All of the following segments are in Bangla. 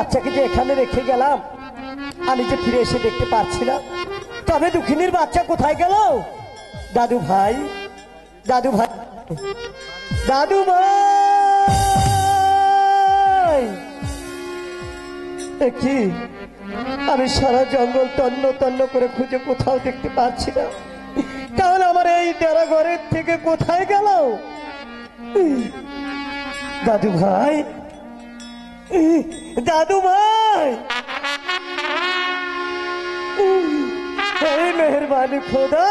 বাচ্চাকে যে এখানে রেখে গেলাম, আমি যে ফিরে এসে দেখতে পাচ্ছি না, তবে দুঃখিনীর বাচ্চা কোথায় গেল? দাদু ভাই, দাদু ভাই, দাদু ভাই, কি আমি সারা জঙ্গল তন্ন তন্ন করে খুঁজে কোথাও দেখতে পাচ্ছি না, তাহলে আমার এই ডেরা ঘরের থেকে কোথায় গেল? দাদু ভাই, দাদু ভাই, মেহরবানি খোদা,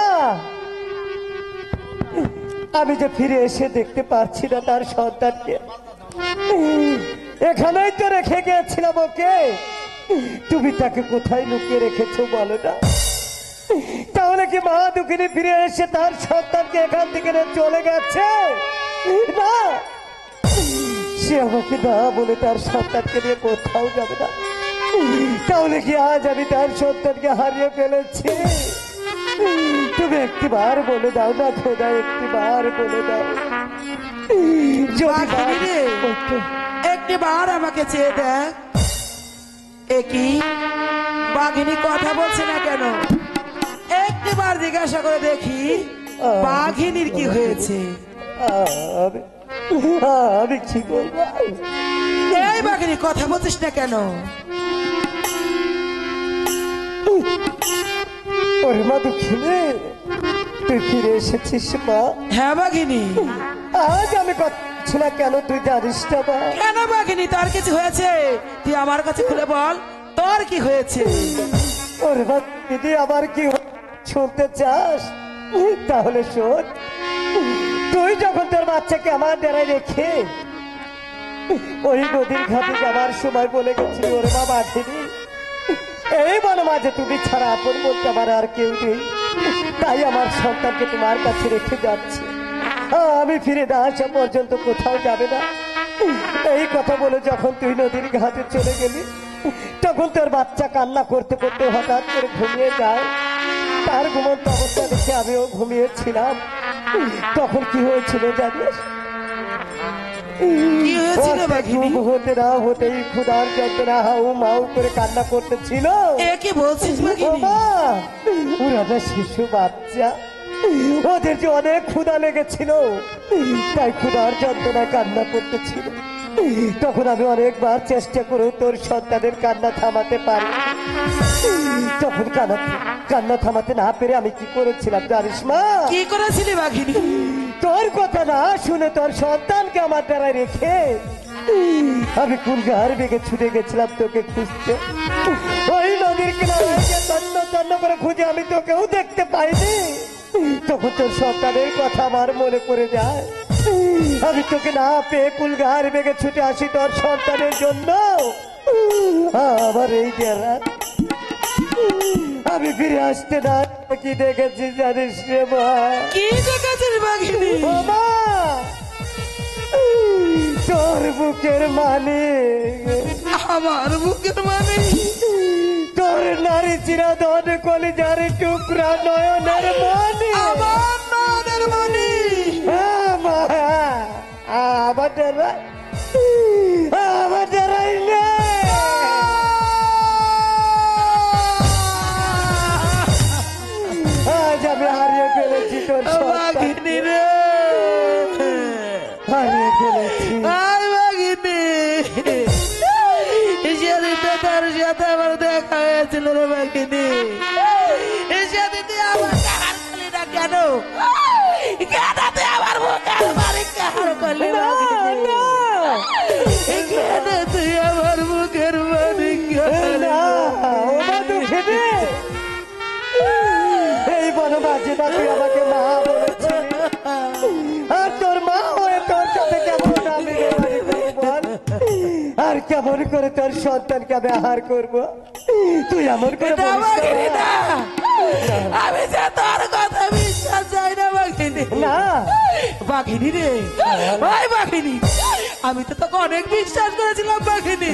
আমি যে ফিরে এসে দেখতে পাচ্ছি না তার সন্তানকে, এখানেই তো রেখে গিয়েছিলাম ওকে, তুমি তাকে কোথায় লুকিয়ে রেখেছো বলো না? তাহলে কি মা দুঃখিনী ফিরে এসে তার সন্তানকে এখান থেকে চলে গেছে? না, সে আমাকে না বলে তার সন্তানকে নিয়ে কোথাও যাবে না। তাহলে কি আজ আমি তার সন্তানকে হারিয়ে ফেলেছি? তুমি একটিবার বলে দাও না খোদা, একটিবার বলে দাও। একটিবার আমাকে চেয়ে দেখ, একই বাঘিনী কথা বলছে না কেন? একটিবার জিজ্ঞাসা করে দেখি বাঘিনীর কি হয়েছে। আমি কি বলবো? এই বাঘিনী কথা বলছিস না কেন? ওরে মা দুঃখিনী, তুই ফিরে এসেছিস মা? হ্যাঁ বাঘিনী। আজ আমি কথা না কেন তুই জানিস না মা? কেন বাঘিনী, তোর কিছু হয়েছে? তুই আমার কাছে খুলে বল, তোর কি হয়েছে? ওরে মা দিদি, আমার কি শুনতে চাস? তাহলে শোন, তুই যখন তোর বাচ্চাকে আমার ডেরায় রেখে ওই নদীর ঘাটে যাবার সময় বলে গেছিলি, ওরে মা বাঘিনী, এই বলো মাঝে তুমি ছাড়া আপন বলতে আমার আর কেউ নেই, তাই আমার সন্তানকে তোমার কাছে রেখে যাচ্ছে, আমি ফিরে না আসা পর্যন্ত কোথাও যাবে না, এই কথা বলে যখন তুই নদীর ঘাটে চলে গেলি, তখন তোর বাচ্চা কান্না করতে করতে হঠাৎ করে ঘুমিয়ে যায়। তার ঘুমন্ত অবস্থা দেখে আমিও ঘুমিয়েছিলাম। তখন কি হয়েছিল জানিস? হতে না হতেই ক্ষুধার যন্ত্রণা হাউ মাউ করে কান্না করতেছিল। ওরা শিশু বাচ্চা, ওদের যে অনেক ক্ষুধা লেগেছিল, তাই ক্ষুধার যন্ত্রণায় কান্না করতেছিল। তখন আমি অনেকবার চেষ্টা করেও তোর সন্তানের কান্না থামাতে পারি। তখন কান্না থামাতে না পেরে আমি কি করেছিলাম জানিস মা? কি করেছিলি বাঘিনী? তোর কথা না শুনে তোর সন্তানকে আমার দ্বারা রেখে আমি কুলগার বেগে ছুটে গেছিলাম তোকে খুঁজতে। ওই নদীর কিনারে তন্ন তন্ন করে খুঁজে আমি তোকেও দেখতে পাইনি। তখন তোর সন্তানের কথা আমার মনে পড়ে যায়। আমি তোকে না পেয়ে কুলগার বেগে ছুটে আসি তোর সন্তানের জন্য। আমার এই ডেরা আমি ফিরে আসতে না কি দেখেছি জানিস রে মা? কি দেখেছিস বাঘিনী? বাবা, তোর বুকের মানে, আমার বুকের মানে, তোর নারী চিরা ধন কলিজার টুকরা নয়নের মনি, আমার নয়নের মনি। আমার ডেরা, আমার ডেরাই নে। আজ আমি হারিয়ে ফেলেছি তোর বাঘিনী রে, হারিয়ে ফেলেছি। বাঘিনী, সেদিনটা তার সাথে আমার দেখা হয়েছিল রে বাঘিনী। সেদিন তুই আমার কাহার করলি না কেন? কেন তুই আমার মুখের বাড়ি কাহার করলি? কেন তুই আমার মুখের বাড়ি? এই বনবাসীটা তুই আমাকে মা বলেছিলি, আর তোর মা হয়ে তোর সাথে কেমন আমি বল, আর কেমন করে তোর সন্তানকে আমি আহার করবো? তুই এমন করে আমি যে তোর কথা বিশ্বাস চাই না বাঘিনী। না বাঘিনী রে, ভাই বাঘিনী, আমি তো তোকে অনেক বিশ্বাস করেছিলাম বাঘিনী,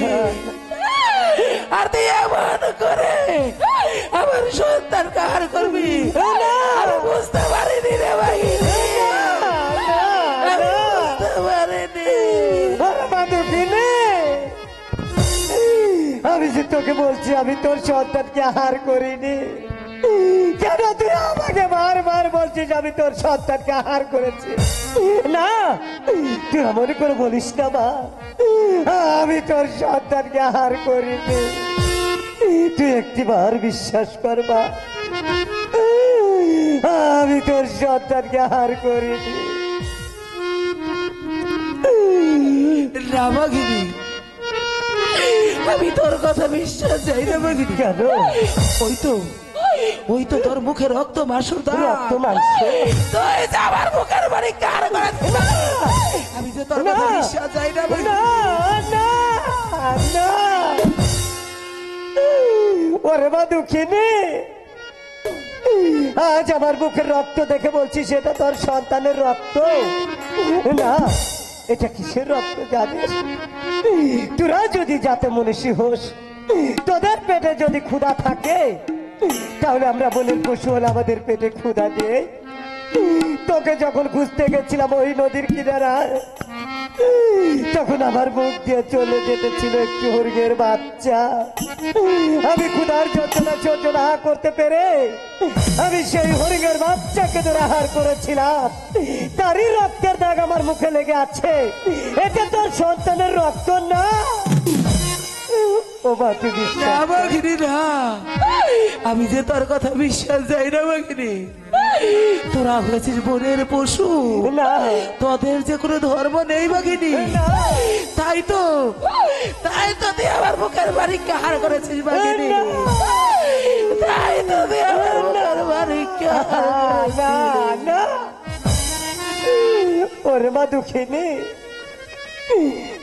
আর তুই এমন করে আমার সন্তান কাহার করবি আমি বুঝতে পারিনি রে বাঘিনী, বুঝতে পারিনি। তোকে বলছি আমি তোর সন্তানকে আহার করিনি। কেন তুই আমাকে বারবার বলছিস আমি তোর সন্তানকে আহার করেছি? না, তুই এমন করে বলিস না মা, আমি তোর সন্তানকে আহার করিনি। তুই একটিবার বিশ্বাস কর মা, আমি তোর সন্তানকে আহার করিনি। না বাঘিনী, আমি তোর কথা বিশ্বাস যাই না বাঘিনী। কেন? ওই তো তোর মুখে রক্ত মাংসের দাগ। রক্ত মাংস? তুই যে আমার মুখের বাড়ি কার করেছিস? আমি যে তোর কথা বিশ্বাস যাই না বাঘিনী। না না না, ওরে মা দুঃখিনী, আজ আমার মুখের রক্ত দেখে বলছিস এটা তোর সন্তানের রক্ত? না, এটা কিসের রক্ত জানিস? তোরা যদি যাতে মনীষী হোস, তোদের পেটে যদি ক্ষুধা থাকে, তাহলে আমরা বলেন পশু হলে আমাদের পেটে ক্ষুধা দিয়ে তোকে যখন খুঁজতে গেছিলাম ওই নদীর কিনারায়, তখন আমার মুখ দিয়ে চলে যেতেছিল একটি হরিণের বাচ্চা। আমি ক্ষুধার যন্ত্রণা সহ্য না করতে পেরে আমি সেই হরিণের বাচ্চাকে ধরে আহার করেছিলাম। তারই রক্তের দাগ আমার মুখে লেগে আছে। এটা তোর সন্তানের রক্ত না। ও মা, তুই না বিশ্বাস কর। বাঘিনী না, আমি যে তোর কথা বিশ্বাস যাই না বাঘিনী। তোরা হয়েছিস বনের পশু, না তোদের যে কোনো ধর্ম নেই বাঘিনী। না, তাই তো তুই আমার মুখের বাড়ি কাহার করেছিস বাঘিনী। তাই তো তুই আমার মুখের বাড়ি কাহার না করেছিস। না, ওরে মা দুঃখিনী,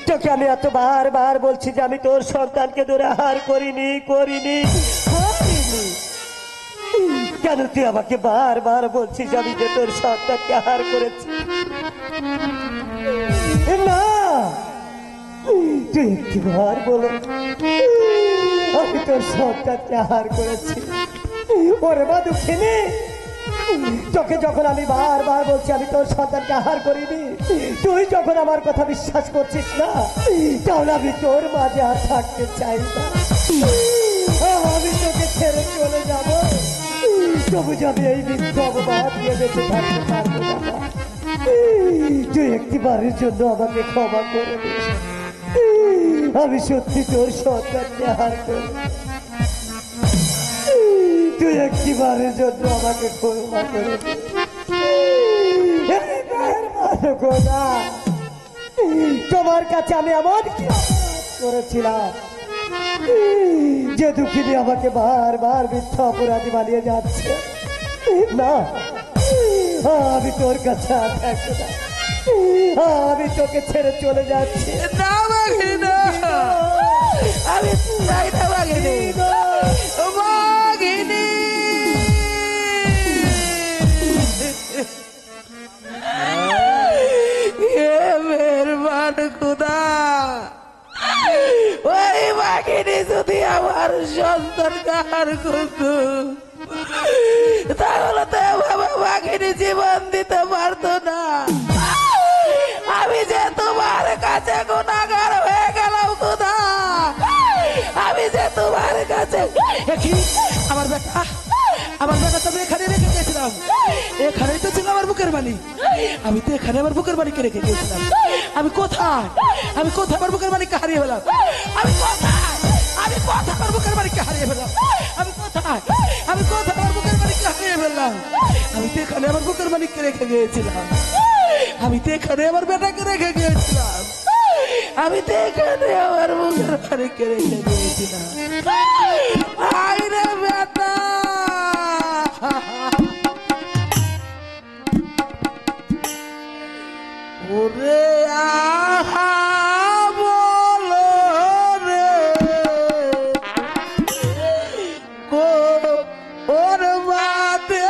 তোকে আমি এত বার বলছি যে আমি তোর সন্তানকে ধরে আহার করিনি করিনি করিনি, কেন তুই আমাকে বার বলছিস আমি যে তোর সন্তানকে আহার করেছি? না, তুই একটিবার বলো আমি তোর সন্তানকে আহার করেছি। ওরে মা দুঃখিনী, তোকে যখন আমি বার বলছি আমি তোর সন্তানকে আহার করিনি, তুই যখন আমার কথা বিশ্বাস করছিস না, তাহলে আমি তোর মাঝে আর থাকতে চাই না। আমি তোকে ছেড়ে চলে যাব, তবু যাবি এই মিথ্য অপবাদ দিয়ে বেঁচে থাকতে পারবো না। তুই একটিবারের জন্য আমাকে ক্ষমা করে দিস। আমি সত্যি তোর সন্তানকে আহার করি। তুই একটিবারের জন্য আমাকে ক্ষমা করে দে। খোদা, তোমার কাছে আমি এমন কি অপরাধ করেছিলাম যে দুঃখিনী আমাকে বার মিথ্যা অপরাধী বানিয়ে যাচ্ছে? না, আমি তোর কাছে আর থাকবো না। আমি তোকে ছেড়ে চলে যাচ্ছি। না বাঘিনী না, আমি চাই না বাঘিনী। বাঘিনী মেহরবান খুদা, ওই বাঘিনী যদি আমার সন্তান কাহার করতো তাহলে তো বাবা বাঘিনী জীবন দিতে পারতো না। আমি যে তোমার কাছে গুনাহগার হয়ে গেলাম খুদা, আমি যে তোমার কাছে আমার বেটা তো এখানে রেখে গেছিলাম। এখানেই তো ছিল আমার বুকের বাণী। আমি তো এখানে আমার বুকের বাণীকে রেখে গেছিলাম। আমি কোথায় আমার বুকের বাণীকে হারিয়ে ফেলাম? আমি কোথায় আমার বুকের বাণীকে হারিয়ে ফেলাম? আমি কোথায় আমার বুকের বাণীকে হারিয়ে ফেললাম? আমি তো এখানে আমার বুকের বাণীকে রেখে গিয়েছিলাম। আমি তো এখানে আমার বেটাকে রেখে গিয়েছিলাম। আমি তো এখানে আমার বুকের বাণীকে রেখে গিয়েছিলাম। আয় রে বেটা, ওরে আহা বলো রে ওর বাদে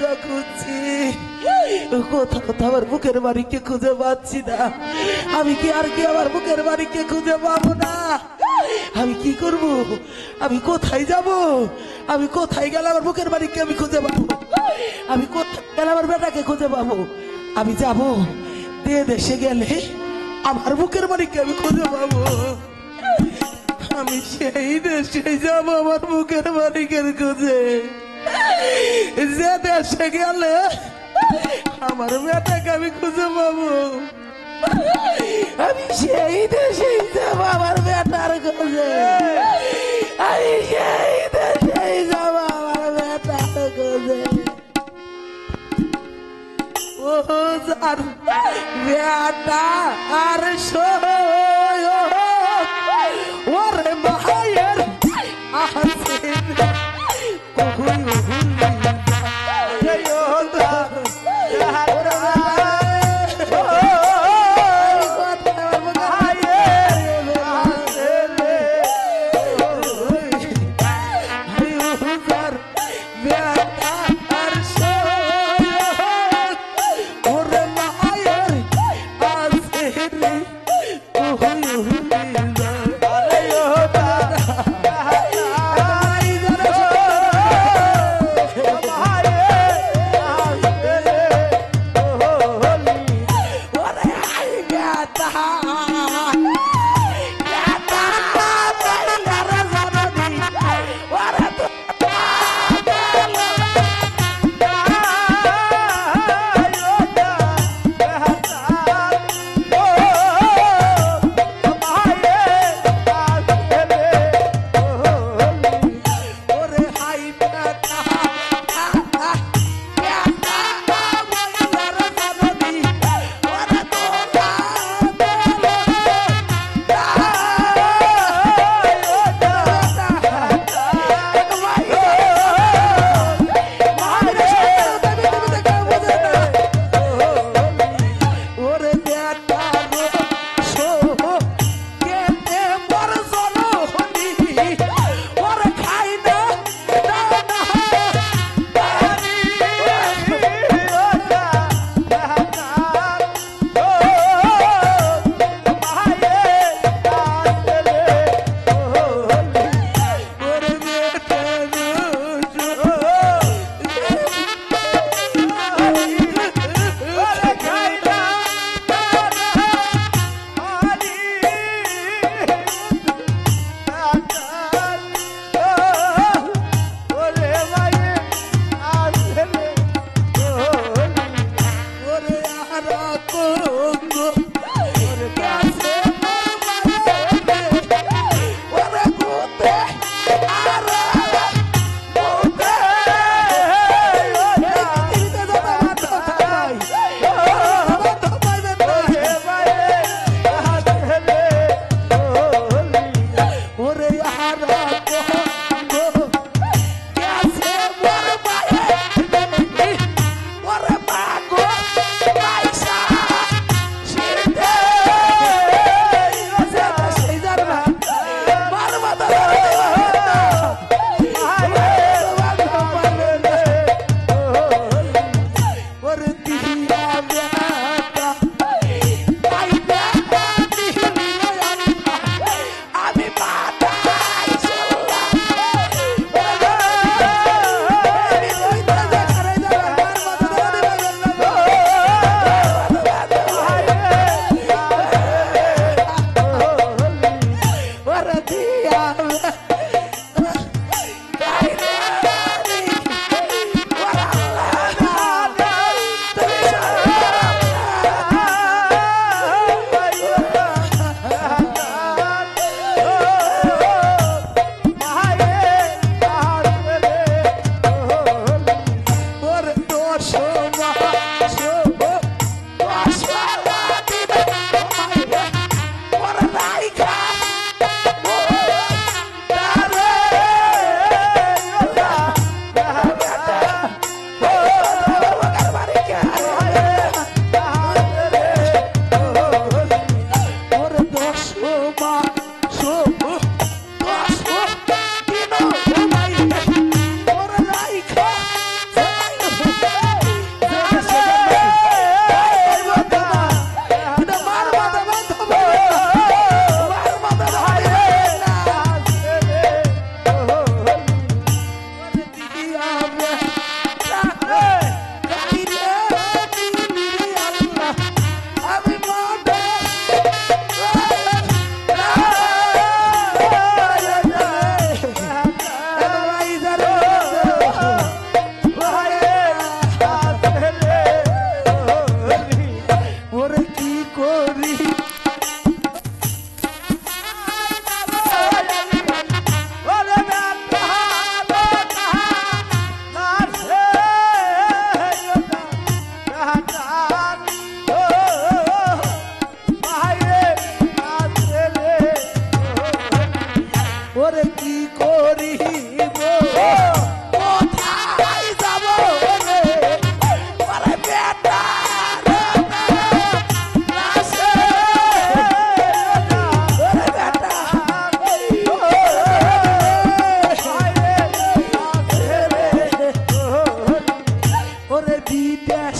কোথাও খুঁজছি, কোথাও তো আমার বুকের বাড়িকে খুঁজে পাচ্ছি না। আমি কি আর কি আমার বুকের বাড়িকে খুঁজে পাবো না? আমি কি করব? আমি কোথায় যাব? আমি কোথায় গেলে আমার বুকের বাড়িকে আমি খুঁজে পাবো? আমি কোথায় গেলে আমার বেটাকে খুঁজে পাবো? আমি যাব দেশে গেলে আমার বুকের বাড়িকে আমি খুঁজে পাবো। আমি সেই দেশে যাব আমার বুকের বাড়িকে খুঁজে, যে দেশে গেলে আমার বেটাকে আমি খুঁজে পাবো। আমি সেই দেশে যাব আমার বেটার খুঁজে, আমি সেই দেশে যাব আমার বেটার খুঁজে। ও যার বেটা আর ওরে মায়ের আছে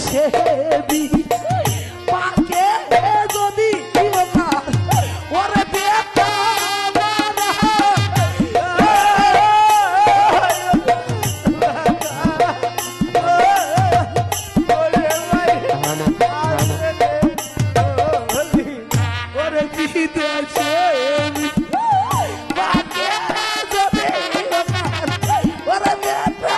সেবি পাকে যদি ওরে বেটা ওরে বিদেশে পাকে যদি ওরে বেটা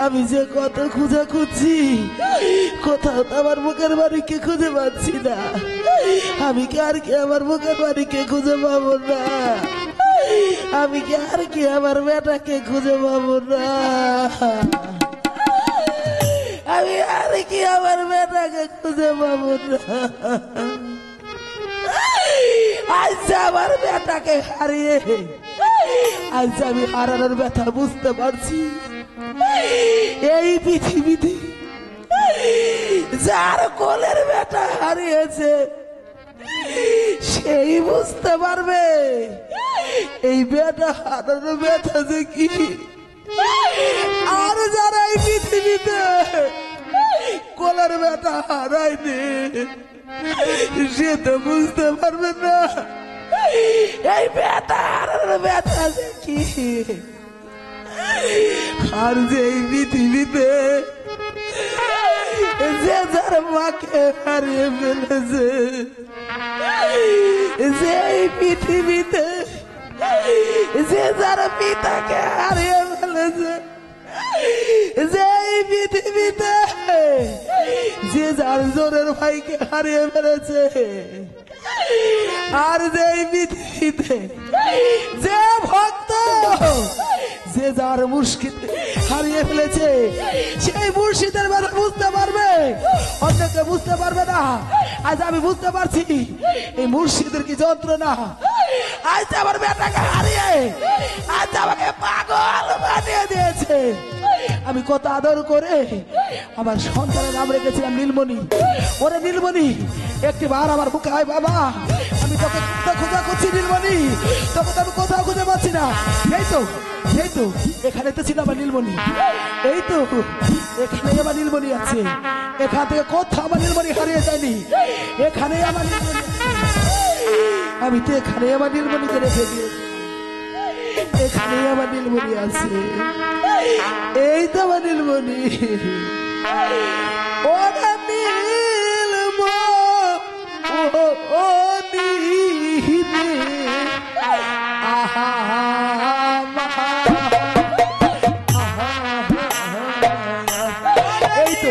আমি যে কত খুঁজে খুঁজছি কোথাও তো আমার মুখের বাড়িকে খুঁজে পাচ্ছি না। আমি কি আর কি আমার মুখের বাড়িকে খুঁজে পাবো না? আমি কি আর কি আমার বেটাকে খুঁজে পাবো না? আমি আর কি আমার বেটাকে খুঁজে পাবো না? আজ আমার বেটাকে হারিয়ে আজ আমি হারানোর ব্যথা বুঝতে পারছি। এই পৃথিবীতে যার কোলের বেটা হারিয়েছে সেই বুঝতে পারবে এই বেটা হারানোর ব্যথা যে কি। আর যারা এই পৃথিবীতে কোলের বেটা হারায়নি সে তো বুঝতে পারবে না এই বেটা হারানোর ব্যথা যে কি। আর যে এই পৃথিবীতে যে যার মাকে হারিয়ে ফেলেছে, যে এই পৃথিবীতে যে যার পিতাকে হারিয়ে ফেলেছে, যে এই পৃথিবীতে যে যার জোরের ভাইকে হারিয়ে ফেলেছে, আর যে এই পৃথিবীতে যে ভক্ত যে যার মুর্শিদ হারিয়ে ফেলেছে সেই মুর্শিদের ব্যাপারে বুঝতে পারবে, অন্যকে বুঝতে পারবে না। আজ আমি বুঝতে পারছি এই মুর্শিদের কি যন্ত্রণা। আজ আমার বেটাকে হারিয়ে আজ আমাকে পাগল বানিয়ে দিয়েছে। আমি কত আদর করে আমার সন্তানের নাম রেখেছিলাম নীলমণি। ওরে নীলমণি একটি বার আমার বুকে আয় বাবা, আমি তোকে কোথাও খোঁজা করছি নীলমণি, তোকে তো আমি কোথাও খুঁজে পাচ্ছি না। এই তো এখানে তো ছিল আমার নীলমণি, এই তো এখানে আমার নীলমণি আছে। এখান থেকে কোথাও আমার নীলমণি হারিয়ে যায়নি, এখানে আমার নীলমণি আছে। আমি তো এখানে আমার নীলমণিকে রেখে দিয়েছি, এখানে আমার নীলমণি আছে। এই তো আমার নীলমণি, ওরা নীলম ও নীলে আহা এই তো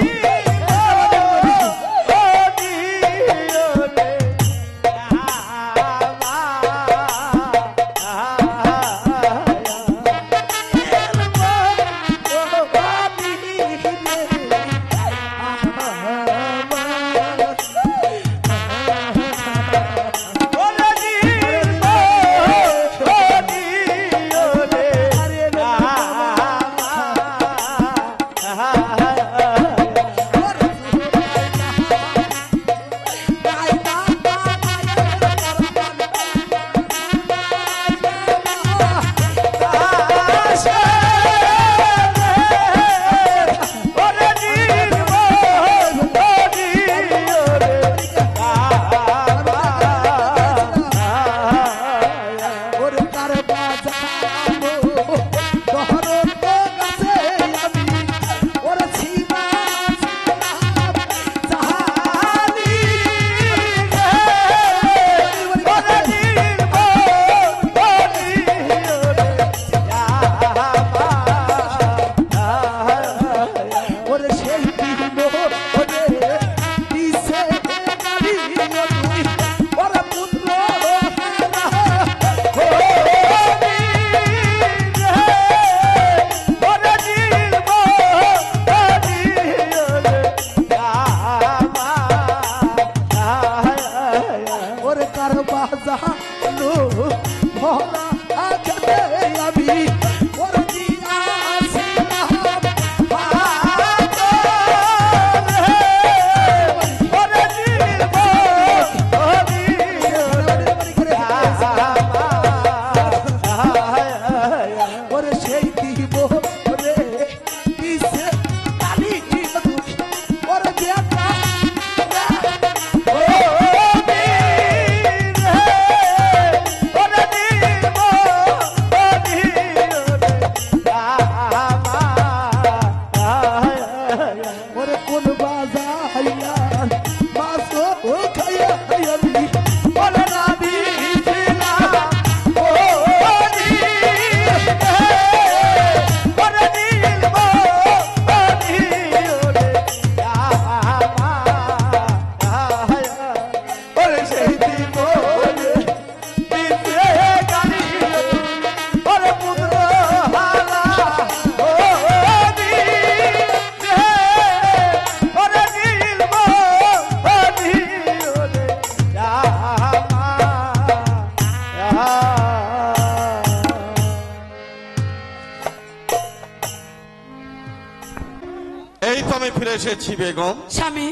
এসেছি বেগম। স্বামী,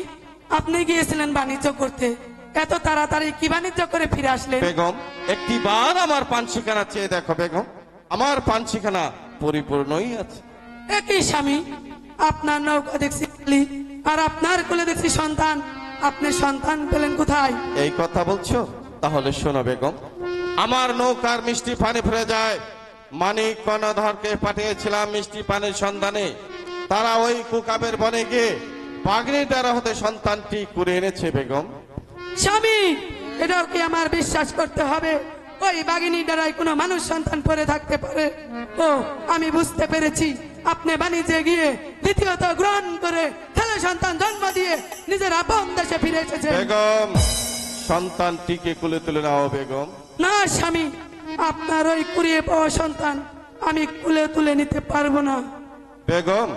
আপনি গিয়েছিলেন বাণিজ্য করতে, এত তাড়াতাড়ি কি বাণিজ্য করে ফিরে আসলেন? বেগম, একটি বার আমার পানশিখানা চেয়ে দেখো বেগম, আমার পানশিখানা পরিপূর্ণই আছে। একই স্বামী, আপনার নৌকা দেখছি খালি, আর আপনার কোলে দেখছি সন্তান। আপনি সন্তান পেলেন কোথায়? এই কথা বলছো? তাহলে শোনো বেগম, আমার নৌকার মিষ্টি পানি ফিরে যায়। মানিক কর্ণধরকে পাঠিয়েছিলাম মিষ্টি পানির সন্ধানে। তারা ওই কুকাবের বনে গিয়ে পাগড়ি দ্বারা হতে সন্তানটি কুড়ে এনেছে বেগম। স্বামী, এটাও কি আমার বিশ্বাস করতে হবে? ওই বাগিনী দ্বারাই কোনো মানুষ সন্তান পরে থাকতে পারে? ও, আমি বুঝতে পেরেছি, আপনি বাণিজ্যে গিয়ে দ্বিতীয়ত গ্রহণ করে ছেলে সন্তান জন্ম দিয়ে নিজের আপন দেশে ফিরে এসেছে। বেগম, সন্তানটিকে কুলে তুলে নাও বেগম। না স্বামী, আপনার ওই কুড়িয়ে পাওয়া সন্তান আমি কুলে তুলে নিতে পারবো না। বেগম,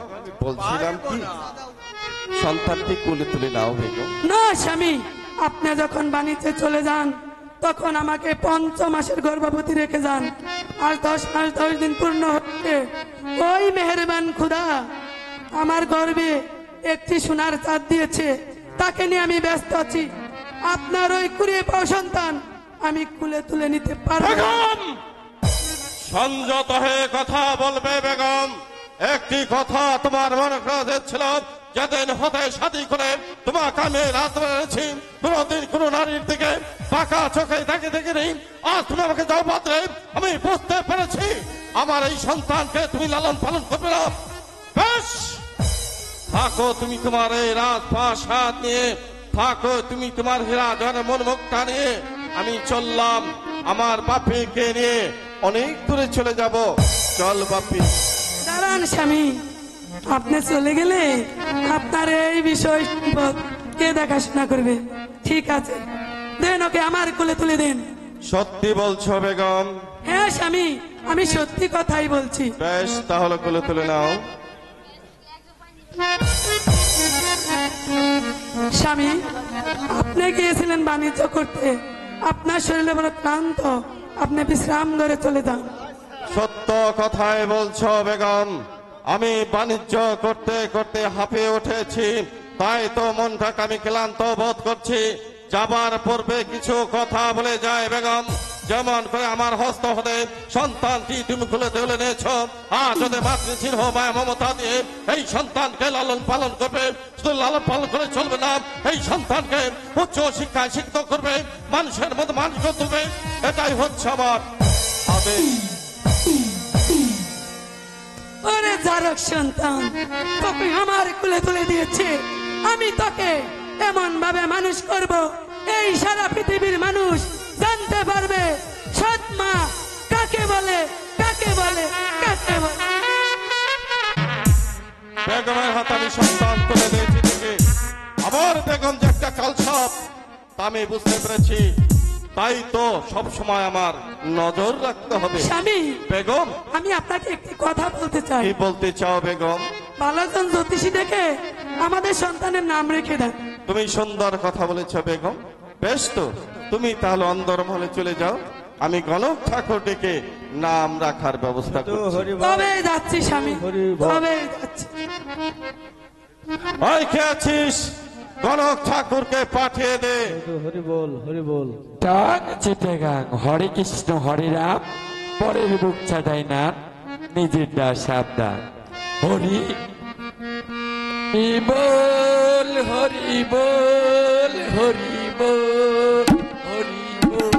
বলছিলাম কি, সন্তানটি কুলে তুলে নাও বেগম। না স্বামী, আপনি যখন বাণিজ্যে চলে যান তখন আমাকে 5 মাসের গর্ভবতী রেখে যান। আর 10 মাস 10 দিন পূর্ণ হচ্ছে, ওই মেহেরবান খুদা আমার গর্ভে একটি সোনার চাঁদ দিয়েছে, তাকে নিয়ে আমি ব্যস্ত আছি। আপনার ওই কুড়িয়ে পাওয়া সন্তান আমি কুলে তুলে নিতে পারবো। বেগম, সংযত হয়ে কথা বলবে বেগম। একটি কথা তোমার মনে করা ছিল, যেদিন হতে শাদী করে তোমাকে আমি রাত বেড়েছি, কোনদিন কোন নারীর দিকে পাকা চোখে দেখে দেখিনি। আজ তুমি আমাকে যাও পাত্রে, আমি বুঝতে পেরেছি আমার এই সন্তানকে তুমি লালন পালন করবে না। বেশ, থাকো তুমি তোমার এই রাজপ্রাসাদ নিয়ে, থাকো তুমি তোমার হীরা জনের মনমুখটা নিয়ে। আমি চললাম আমার বাপিকে নিয়ে, অনেক দূরে চলে যাব। চল বাপি। দাঁড়ান স্বামী, আপনি চলে গেলে আপনার এই বিষয় সম্পদ কে দেখাশোনা করবে? ঠিক আছে, দেন ওকে আমার কোলে তুলে দেন। সত্যি বলছো বেগম? হ্যাঁ স্বামী, আমি সত্যি কথাই বলছি। বেশ, তাহলে কোলে তুলে নাও। স্বামী, আপনি গিয়েছিলেন বাণিজ্য করতে, আপনার শরীরে বড় ক্লান্ত, আপনি বিশ্রাম করে চলে যান। সত্য কথাই বলছো বেগম, আমি বাণিজ্য করতে করতে হাঁপিয়ে উঠেছি, তাই তো মনটাকে আমি ক্লান্ত বোধ করছি। যাবার পূর্বে কিছু কথা বলে যায় বেগম, যেমন করে আমার হস্ত হতে সন্তানটি তুমি খুলে তুলে নিয়েছ। আজ যদি মাতৃস্নেহ মায়া মমতা দিয়ে এই সন্তানকে লালন পালন করবে, শুধু লালন পালন করে চলবে না, এই সন্তানকে উচ্চ শিক্ষায় শিক্ষিত করবে, মানুষের মতো মানুষ তুলবে। এটাই হচ্ছে আমার আদেশ। ওরে জারক সন্তান, তোকে আমার কোলে তুলে দিয়েছে, আমি তোকে এমন ভাবে মানুষ করব, এই সারা পৃথিবীর মানুষ জানতে পারবে সৎ মা কাকে বলে, কাকে বলে, কাকে বলে। বেগমের হাতে আমি সন্তান তুলে দিয়েছি থেকে আবার বেগম যে একটা কালসাপ, তা আমি বুঝতে পেরেছি। তাই তো সব সময় আমার নজর রাখতে হবে। স্বামী, বেগম, আমি আপনাকে একটি কথা বলতে চাই। কি বলতে চাও বেগম? ভালোজন জ্যোতিষী ডেকে আমাদের সন্তানের নাম রেখে দেন। তুমি সুন্দর কথা বলেছ বেগম। বেশ, তো তুমি তাহলে অন্দরমহলে চলে যাও, আমি গণক ঠাকুর ডেকে নাম রাখার ব্যবস্থা করছি। তবে যাচ্ছি স্বামী, তবে যাচ্ছি। ওই কে আছিস, গণক ঠাকুরকে পাঠিয়ে দে। টান চিটাগাং, হরে কৃষ্ণ হরে রাম, পরের বুক চাটাই না, নিজের ডা সাবধান। হরি বল, হরি বল, হরি বল, হরি বল।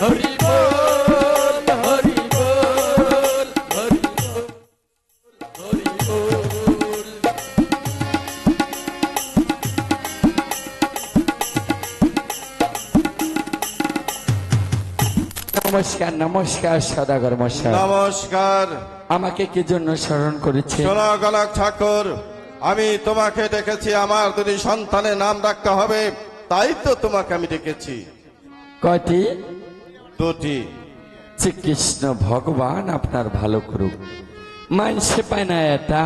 হরি বল, হরি বল, হরি বল, হরি বল। নমস্কার, নমস্কার সদাগর মশাই, নমস্কার। আমাকে কি জন্য স্মরণ করেছে? শোনো গণক ঠাকুর, আমি তোমাকে ডেকেছি, আমার দুটি সন্তানের নাম রাখতে হবে, তাই তো তোমাকে আমি ডেকেছি। কয়টি? দুটি। শ্রীকৃষ্ণ ভগবান আপনার ভালো করুক। মানসে পায় না এটা,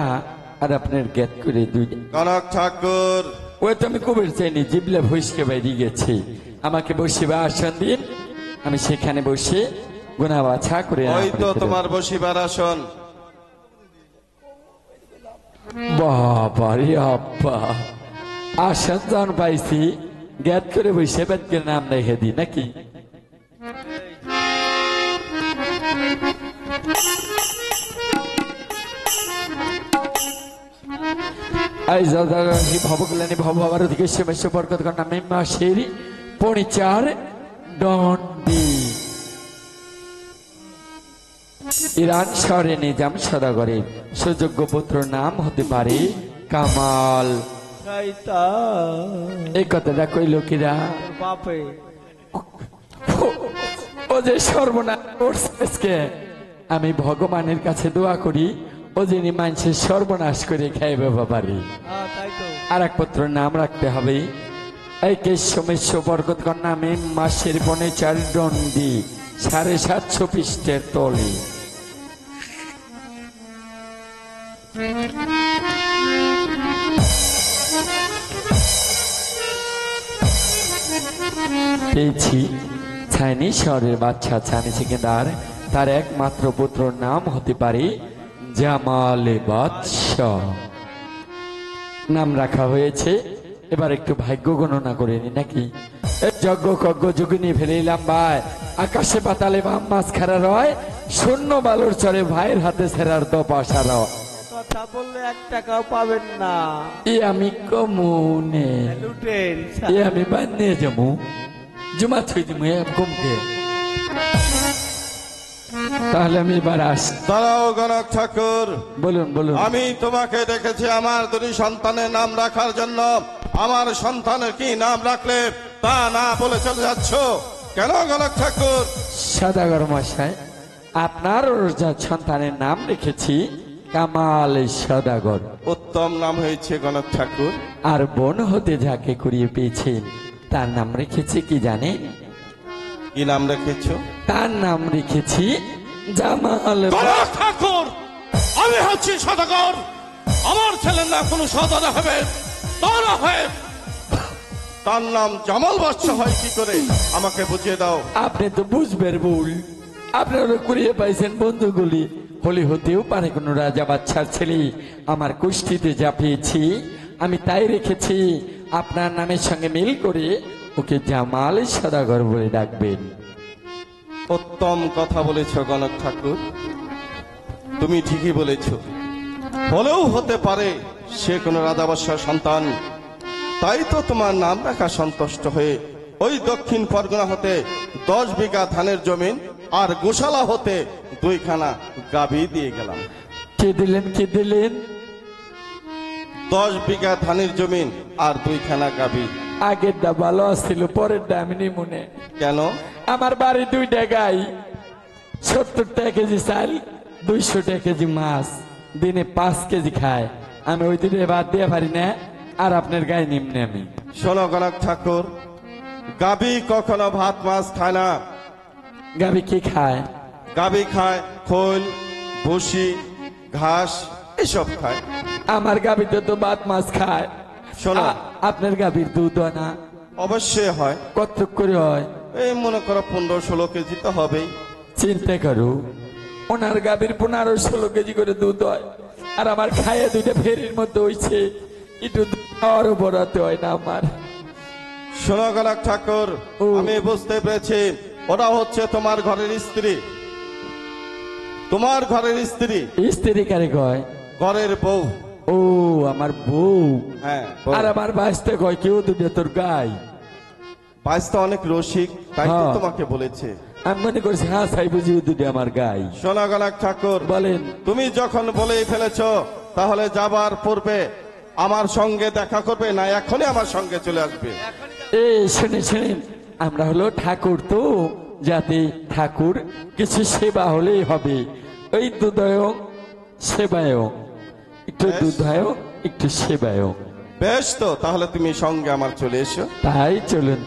আর আপনার জ্ঞাত করে দুইটা। গণক ঠাকুর, ওই তো আমি কবির চাইনি, জিবলে ভৈসকে বাইরে গেছি। আমাকে বসিবা আসন দিন, আমি সেখানে বসে গুনা বাছা করে ওই তো তোমার বসিবার আসন। বাবা রে আব্বা, আসন যখন পাইছি জ্ঞাত করে বসে বেদকে নাম রেখে দিই নাকি? এই জলদারি ভবকল্যাণী ভবভারতীকে সেমেশ্য বরকত নামে মাসের পরিচার দণ্ডি ইরান শহরে নিজাম সদাগরের সুযোগ্য পুত্র নাম হতে পারে কামাল। এই কথাটা কইল কিরা? ও যে সর্বনাশ করছে, আমি ভগবানের কাছে দোয়া করি ও যিনি মানুষের সর্বনাশ করে খাইবে বাবারি। আর এক পুত্র নাম রাখতে হবে এই কেশমেশ্য বরকতগণ নামে মাসের বনে 4 দণ্ডি 750 পৃষ্ঠের তলে। পেয়েছি ছাইনি শহরের বাচ্চা ছানি সেকেন্দার, তার একমাত্র পুত্র নাম হতে পারে জামালে বাদশাহ। নাম রাখা হয়েছে, এবার একটু ভাগ্য গণনা করে নি নাকি। এই যজ্ঞ কজ্ঞ যোগিনী ফেলিলাম ভাই, আকাশে পাতালে বাম মাছ খারা রয়, শূন্য বালুর চরে ভাইয়ের হাতে ছেড়ার দপাশার। কথা বললে 1 টাকাও পাবেন না। এ আমি কমুনে, লুটেন। এ আমি বানিয়ে যাবো, জমা থই দিমু কমকে। তাহলে আমি এবার আস। দাঁড়াও গণক ঠাকুর, বলুন বলুন। আমি তোমাকে ডেকেছি আমার 2 সন্তানের নাম রাখার জন্য। আমার সন্তানের কি নাম রাখলে তা না বলে চলে যাচ্ছ কেন গণক ঠাকুর? সদাগর মশাই, আপনার যা সন্তানের নাম রেখেছি কামাল সদাগর। উত্তম নাম হয়েছে গণক ঠাকুর। আর বোন হতে যাকে করিয়ে পেয়েছেন তার নাম রেখেছি কি জানেন? কি নাম রেখেছ? তার নাম রেখেছি জামাল। গণক ঠাকুর, আমি হচ্ছি সদাগর। আমার ছেলের নাম কোনো সদাগর হবে তা না হয় তার নাম জামাল বাদশা হয় কি করে আমাকে বুঝিয়ে দাও। আপনি তো বুঝবেন ভুল, আপনারা করিয়ে পাইছেন বন্ধুগুলি হলি হতেও পারে কোনো রাজা বাচ্চার ছেলে। আমার কুষ্টিতে যা পেয়েছি আমি তাই রেখেছি, আপনার নামের সঙ্গে মিল করে ওকে জামাল সদাগর বলে ডাকবেন। উত্তম কথা বলেছ গণক ঠাকুর, তুমি ঠিকই বলেছ। হলেও হতে পারে সে কোনো রাজাবাসার সন্তান, তাই তো তোমার নাম রাখা সন্তুষ্ট হয়ে ওই দক্ষিণ পরগনা হতে 10 বিঘা ধানের জমিন আর গোশালা হতে 2খানা গাভী দিয়ে গেলাম। কে দিলেন কে দিলেন? 10 বিঘা ধানের জমিন আর 2খানা গাভী। আগের দা ভালো আসছিল, পরের দা আমি মনে। কেন? আমার বাড়ি 2টা গাই, 70 টাকা কেজি চাল, 200 টাকা কেজি মাছ, দিনে 5 কেজি খায়। আমি ওই দিনে বাদ দিয়ে পারি না, আর আপনার গায়ে নিম্নে আমি। শোনো গণক ঠাকুর, গাভী কখনো ভাত মাছ খায় না। গাবি কি খায়? গাভী খায় খোল, ভুসি, ঘাস এসব খায়। আমার গাবিতে তো ভাত মাছ খায়। শোনো, আপনার গাবির দুধ হয় না? অবশ্যই হয়। কত করে হয়? এই মনে করো 15-16 কেজি তো হবেই। চিন্তা করো, ওনার গাবির 15-16 কেজি করে দুধ হয়, আর আমার খাইয়ে 2টা ফেরির মধ্যে হইছে, একটু আরো বড়াতে হয় না আমার। শোনো গণক ঠাকুর, ও। আমি বুঝতে পেরেছি ওরা হচ্ছে তোমার ঘরের স্ত্রী। তোমার ঘরের স্ত্রী, স্ত্রী কারে কয়? ঘরের বউ। ও আমার বউ। হ্যাঁ, বউ। আর আমার বাঁচতে কয় কেউ 2টা তোর গাই। বাইশ তো অনেক রসিক, তাই তো হ্যাঁ। তোমাকে বলেছে। আমি মনে করছি হ্যাঁ সাই বুঝি 2টা আমার গাই। শোনো গণক ঠাকুর, বলেন। তুমি যখন বলেই ফেলেছ তাহলে যাবার পূর্বে আমার সঙ্গে দেখা করবে না এখনই আমার সঙ্গে চলে আসবে? শুনেন, আমরা হলো ঠাকুর, তো যাতে ঠাকুর কিছু সেবা হলেই হবে, ওই দুধয় সেবায়, একটু বেশ। দুধয় একটু সেবায়। বেশ, তো তাহলে তুমি সঙ্গে আমার চলে এসো। তাই চলুন।